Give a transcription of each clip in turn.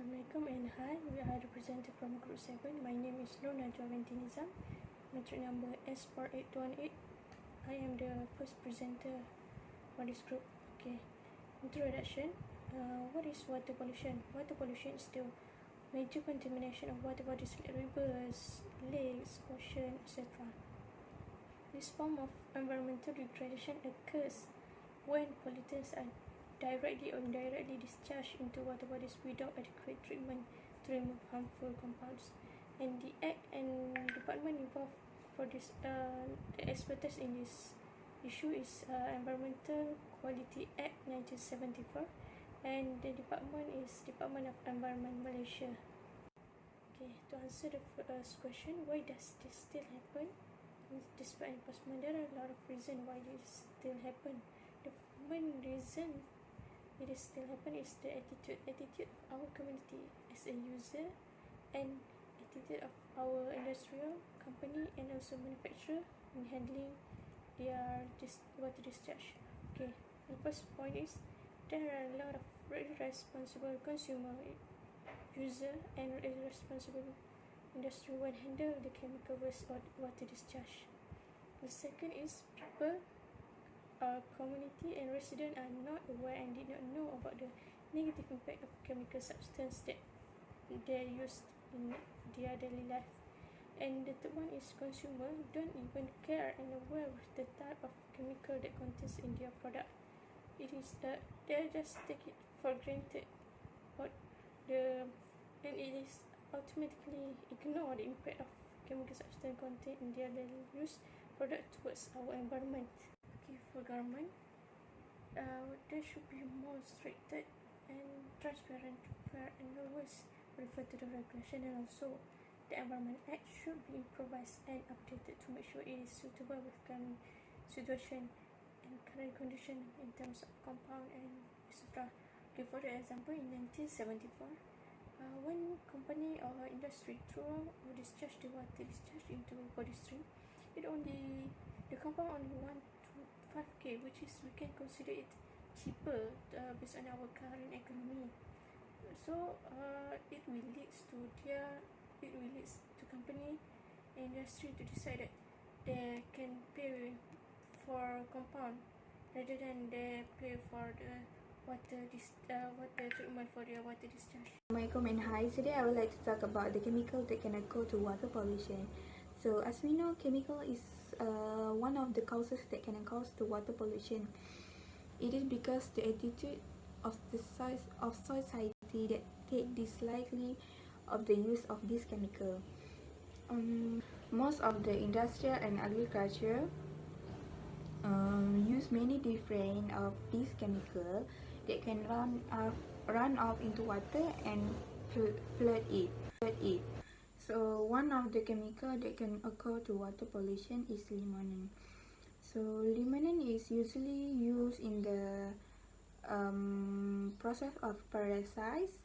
Assalamualaikum and hi, we are represented from Group 7. My name is Luna Joventinizam, metric number S4818. I am the first presenter for this group. Okay, introduction. What is water pollution? Water pollution is the major contamination of water bodies like rivers, lakes, ocean, etc. This form of environmental degradation occurs when pollutants are directly or indirectly discharged into water bodies without adequate treatment to remove harmful compounds. And the Act and department involved for this, the expertise in this issue is Environmental Quality Act 1974, and the department is Department of Environment Malaysia. Okay, to answer the first question, why does this still happen? Despite enforcement, there are a lot of reasons why this still happen. The main reason it is still happen is the attitude of our community as a user, and attitude of our industrial company and also manufacturer in handling their water discharge. Okay, the first point is there are a lot of irresponsible consumer, user, and irresponsible industry when handle the chemical waste or water discharge. The second is people, community and residents are not aware and did not know about the negative impact of chemical substance that they used in their daily life. And the third one is consumer don't even care and aware of the type of chemical that contains in their product. It is that they just take it for granted, and it is automatically ignore the impact of chemical substance contained in their daily use product towards our environment. Okay, for government, there should be more restricted and transparent, fair, and always refer to the regulation, and also the Environment Act should be improvised and updated to make sure it is suitable with current situation and current condition in terms of compound and etc. Okay, for the example, in 1974, when company or industry throw or discharge the water discharge into body stream, the compound only 1 to 5k, which is we can consider it cheaper based on our current economy. So it will lead to company industry to decide that they can pay for compound rather than they pay for the water treatment for their water discharge. Assalamualaikum and hi. Today I would like to talk about the chemical that can occur to water pollution. So as we know, chemical is one of the causes that can cause to water pollution. It is because the attitude of the society that take dislikely of the use of this chemical. Most of the industrial and agriculture use many different of these chemical that can run off into water and flood it. So one of the chemical that can occur to water pollution is limonene. So limonene is usually used in the process of parasites,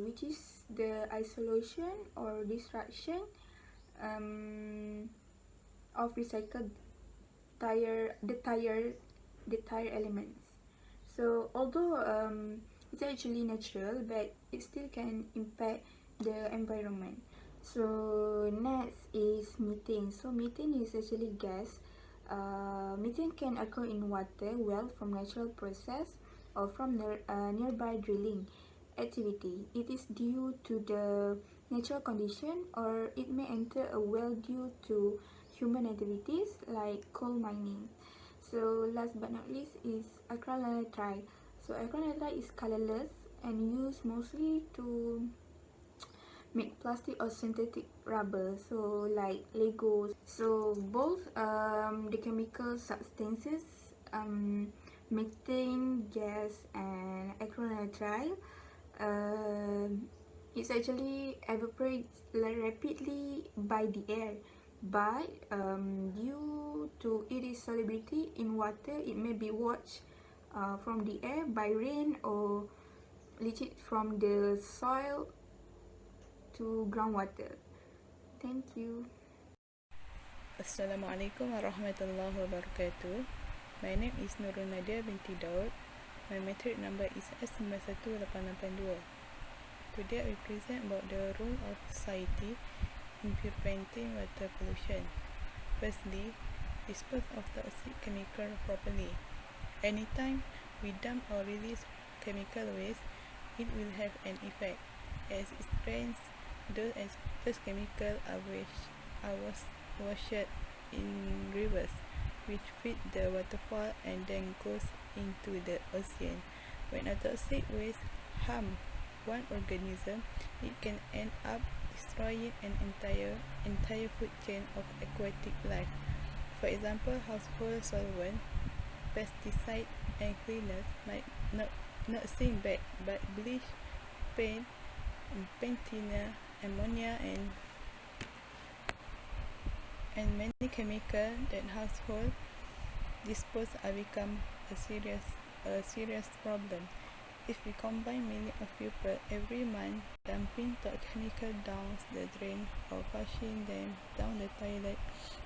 which is the isolation or destruction of recycled tire elements. So although it's actually natural, but it still can impact the environment. So next is methane. So methane is actually gas. Methane can occur in water well from natural process or from nearby drilling activity. It is due to the natural condition, or it may enter a well due to human activities like coal mining. So last but not least is acrylonitrile. So acrylonitrile is colorless and used mostly to make plastic or synthetic rubber, so like Legos. So both the chemical substances, methane gas and acrylonitrile, it actually evaporates rapidly by the air, but due to its solubility in water, it may be washed from the air by rain or leached from the soil to groundwater. Thank you. Assalamualaikum warahmatullahi wabarakatuh. My name is Nurul Nadia binti Daud. My metric number is S918882. Today I will present about the role of society in preventing water pollution. Firstly, dispose of toxic chemical properly. Anytime we dump or release chemical waste, it will have an effect. As it rains, those chemicals are washed in rivers, which feed the waterfall and then goes into the ocean. When a toxic waste harms one organism, it can end up destroying an entire food chain of aquatic life. For example, household solvent, pesticides, and cleaners might not seem bad, but bleach, paint, patina, ammonia, and many chemicals that household dispose are become a serious problem. If we combine millions of people every month dumping chemical down the drain or flushing them down the toilet,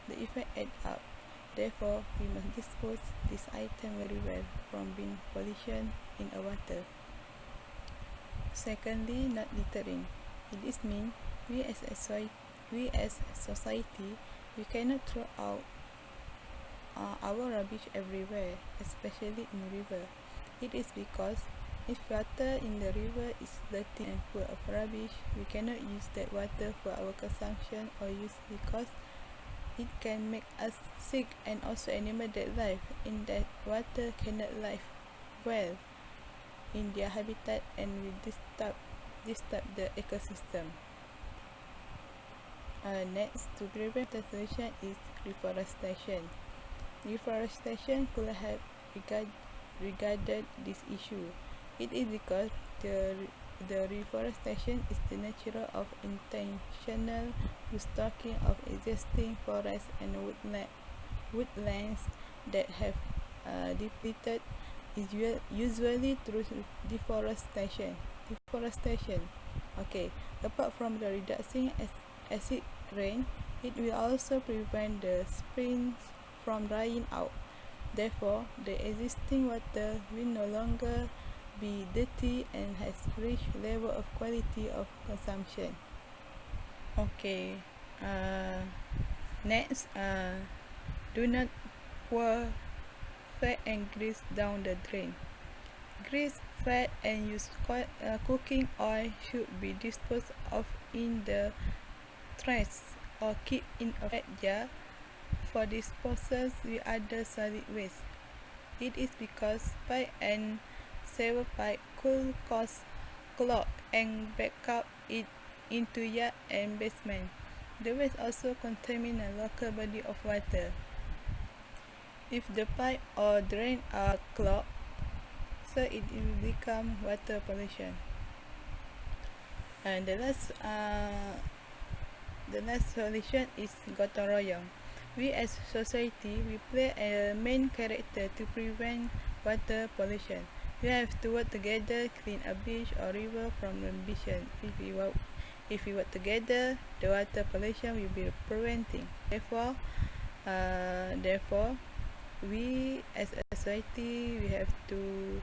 the effect adds up. Therefore, we must dispose this item very well from being pollution in our water. Secondly, not littering. It means we as a society, we cannot throw out our rubbish everywhere, especially in river. It is because if water in the river is dirty and full of rubbish, we cannot use that water for our consumption or use because it can make us sick, and also animals that live in that water cannot live well in their habitat and will disturb the ecosystem. Next, to prevent the solution is reforestation. Reforestation could have regarded this issue. It is because the reforestation is the nature of intentional restocking of existing forests and woodlands that have depleted, is usually through deforestation. Okay, apart from the reducing acid rain, it will also prevent the springs from drying out. Therefore, the existing water will no longer be dirty and has reached level of quality of consumption. Okay, next, do not pour fat and grease down the drain. Grease, fat, and used cooking oil should be disposed of in the trash or keep in a flat jar for disposal with other solid waste. It is because pipe and sewer pipe could cause clog and back up it into yard and basement. The waste also contaminate a local body of water. If the pipe or drain are clogged, so it will become water pollution. And the last solution is gotong royong. We as society, we play a main character to prevent water pollution. We have to work together, clean a beach or river from emission. If we work together, the water pollution will be preventing. Therefore, we as a society, we have to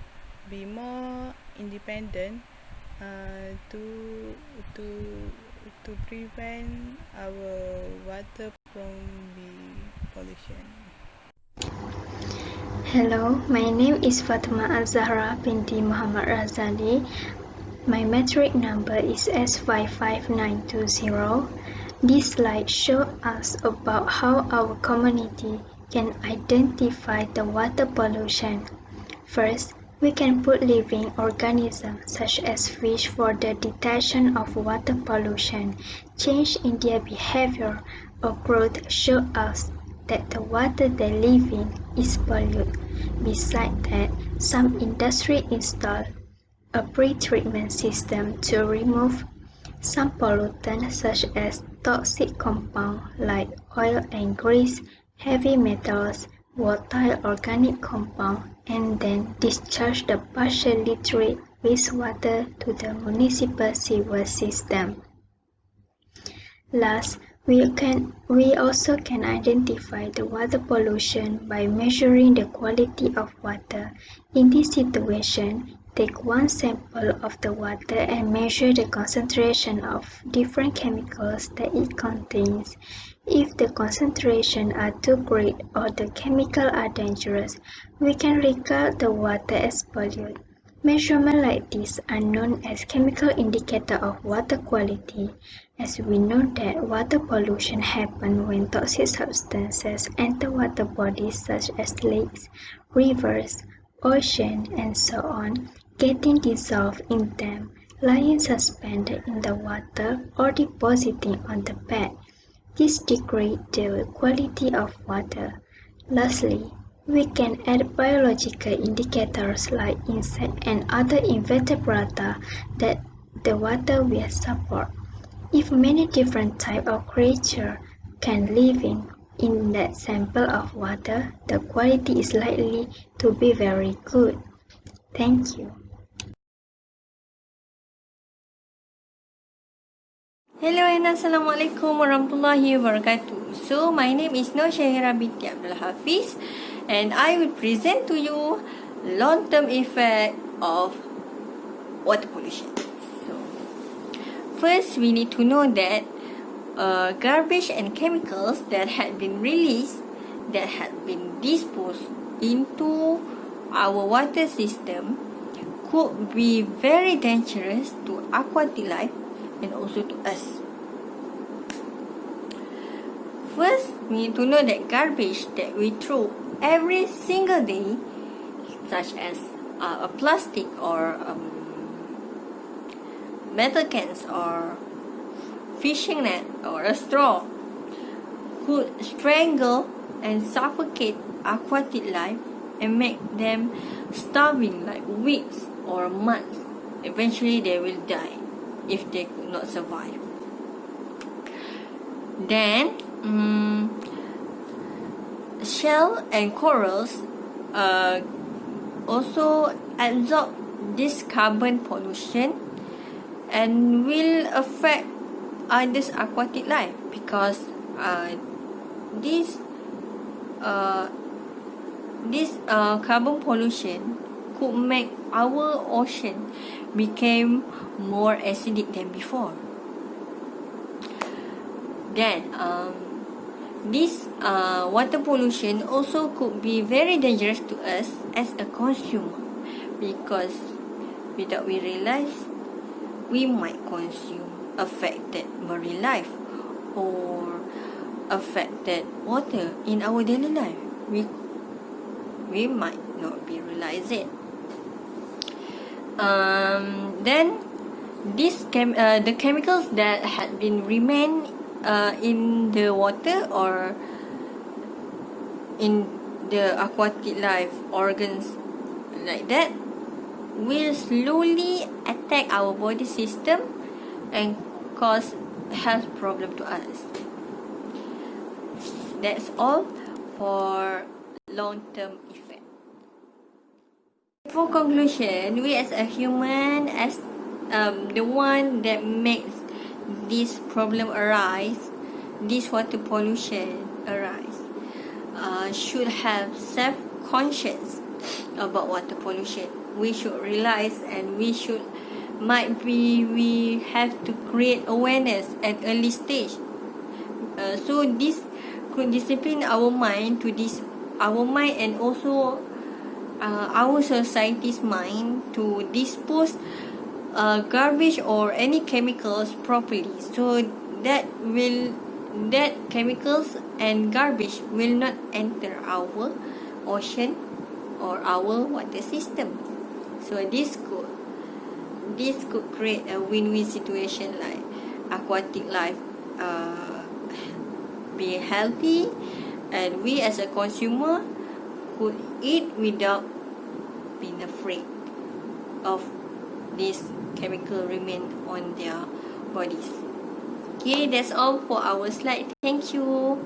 be more independent to prevent our water from being pollution. Hello, my name is Fatima Azahra binti Muhammad Razali. My metric number is S55920. This slide shows us about how our community can identify the water pollution. First, we can put living organisms such as fish for the detection of water pollution. Change in their behavior or growth show us that the water they live in is polluted. Besides that, some industry install a pre-treatment system to remove some pollutants such as toxic compounds like oil and grease, heavy metals, volatile organic compounds, and then discharge the partially treated wastewater to the municipal sewer system. Last, We also can identify the water pollution by measuring the quality of water. In this situation, take one sample of the water and measure the concentration of different chemicals that it contains. If the concentration are too great or the chemicals are dangerous, we can regard the water as polluted. Measurements like this are known as chemical indicator of water quality, as we know that water pollution happens when toxic substances enter water bodies such as lakes, rivers, oceans, and so on, getting dissolved in them, lying suspended in the water, or depositing on the bed. This degrades the quality of water. Lastly, we can add biological indicators like insects and other invertebrata that the water will support. If many different types of creatures can live in that sample of water, the quality is likely to be very good. Thank you. Hello and Assalamualaikum warahmatullahi wabarakatuh. So my name is Nur Syahira binti Abdul Hafiz and I will present to you long-term effect of water pollution. So first we need to know that garbage and chemicals that had been released, that had been disposed into our water system could be very dangerous to aquatic life and also to us. First, we need to know that garbage that we throw every single day, such as a plastic or metal cans or fishing net or a straw, could strangle and suffocate aquatic life and make them starving like weeks or months. Eventually, they will die if they could not survive. Then, shell and corals also absorb this carbon pollution and will affect others aquatic life because this carbon pollution could make our ocean became more acidic than before. Then, this water pollution also could be very dangerous to us as a consumer because without we realize, we might consume affected marine life or affected water in our daily life. We might not be realize it. Then the chemicals that had been remain in the water or in the aquatic life organs like that will slowly attack our body system and cause health problem to us. That's all for long-term effect. For conclusion, we as a human, as the one that makes this problem arise, this water pollution arise, should have self-conscious about water pollution. We should realize and we have to create awareness at early stage. So this could discipline our mind and also our society's mind to dispose garbage or any chemicals properly, so that chemicals and garbage will not enter our ocean or our water system. So this could create a win-win situation, like aquatic life be healthy and we as a consumer could eat without being afraid of this chemical remain on their bodies. Okay, that's all for our slide. Thank you.